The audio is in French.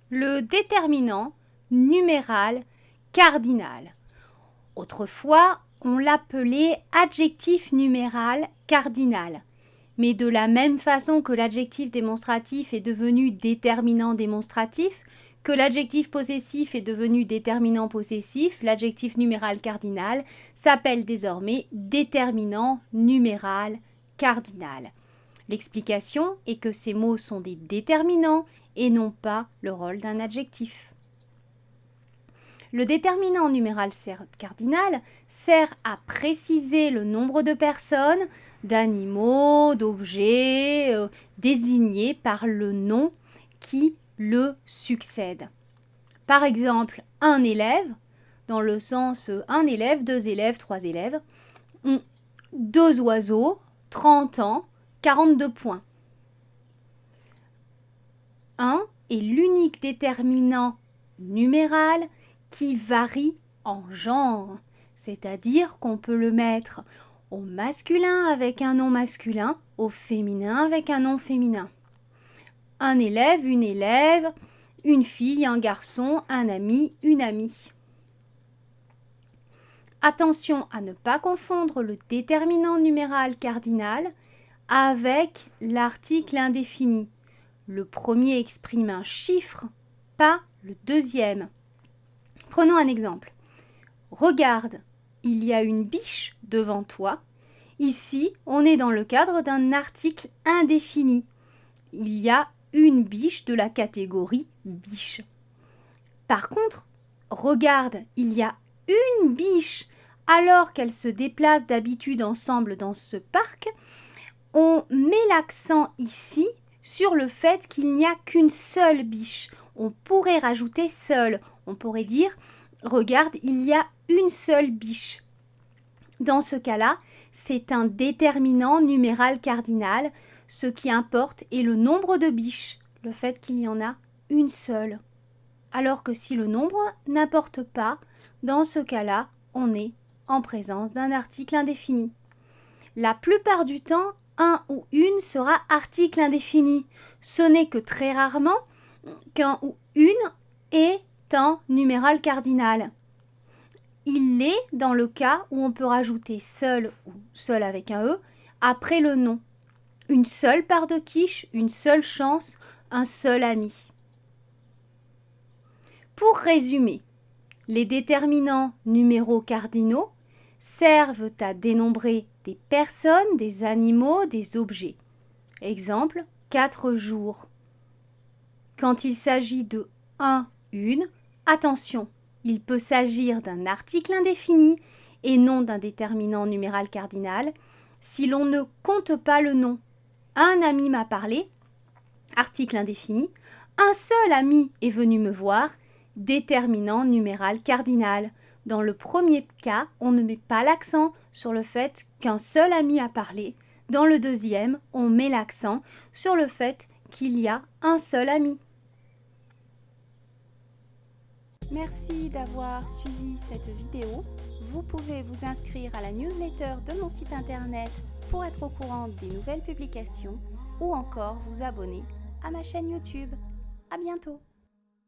le déterminant numéral cardinal. Autrefois, on l'appelait adjectif numéral cardinal. Mais de la même façon que l'adjectif démonstratif est devenu déterminant démonstratif, que l'adjectif possessif est devenu déterminant possessif, l'adjectif numéral cardinal s'appelle désormais déterminant numéral cardinal. L'explication est que ces mots sont des déterminants et non pas le rôle d'un adjectif. Le déterminant numéral cardinal sert à préciser le nombre de personnes, d'animaux, d'objets désignés par le nom qui le succède. Par exemple, un élève, dans le sens un élève, 2 élèves, 3 élèves, 2 oiseaux, 30 ans, 42 points. 1 est l'unique déterminant numéral qui varie en genre, c'est-à-dire qu'on peut le mettre au masculin avec un nom masculin, au féminin avec un nom féminin. Un élève, une fille, un garçon, un ami, une amie. Attention à ne pas confondre le déterminant numéral cardinal avec l'article indéfini. Le premier exprime un chiffre, pas le deuxième. Prenons un exemple. Regarde, il y a une biche devant toi. Ici, on est dans le cadre d'un article indéfini. Il y a une biche de la catégorie biche. Par contre, regarde, il y a une biche alors qu'elle se déplace d'habitude ensemble dans ce parc. On met l'accent ici sur le fait qu'il n'y a qu'une seule biche. On pourrait rajouter seule. On pourrait dire, regarde, il y a une seule biche. Dans ce cas-là, c'est un déterminant numéral cardinal. Ce qui importe est le nombre de biches, le fait qu'il y en a une seule. Alors que si le nombre n'importe pas, dans ce cas-là, on est en présence d'un article indéfini. La plupart du temps, un ou une sera article indéfini. Ce n'est que très rarement qu'un ou une est un numéral cardinal. Il l'est dans le cas où on peut rajouter seul ou seul avec un E après le nom. Une seule part de quiche, une seule chance, un seul ami. Pour résumer, les déterminants numéraux cardinaux servent à dénombrer des personnes, des animaux, des objets. Exemple, 4 jours. Quand il s'agit de un, une, attention, il peut s'agir d'un article indéfini et non d'un déterminant numéral cardinal si l'on ne compte pas le nom. Un ami m'a parlé, article indéfini. Un seul ami est venu me voir, déterminant numéral cardinal. Dans le premier cas, on ne met pas l'accent sur le fait qu'un seul ami a parlé. Dans le deuxième, on met l'accent sur le fait qu'il y a un seul ami. Merci d'avoir suivi cette vidéo. Vous pouvez vous inscrire à la newsletter de mon site internet pour être au courant des nouvelles publications ou encore vous abonner à ma chaîne YouTube. À bientôt!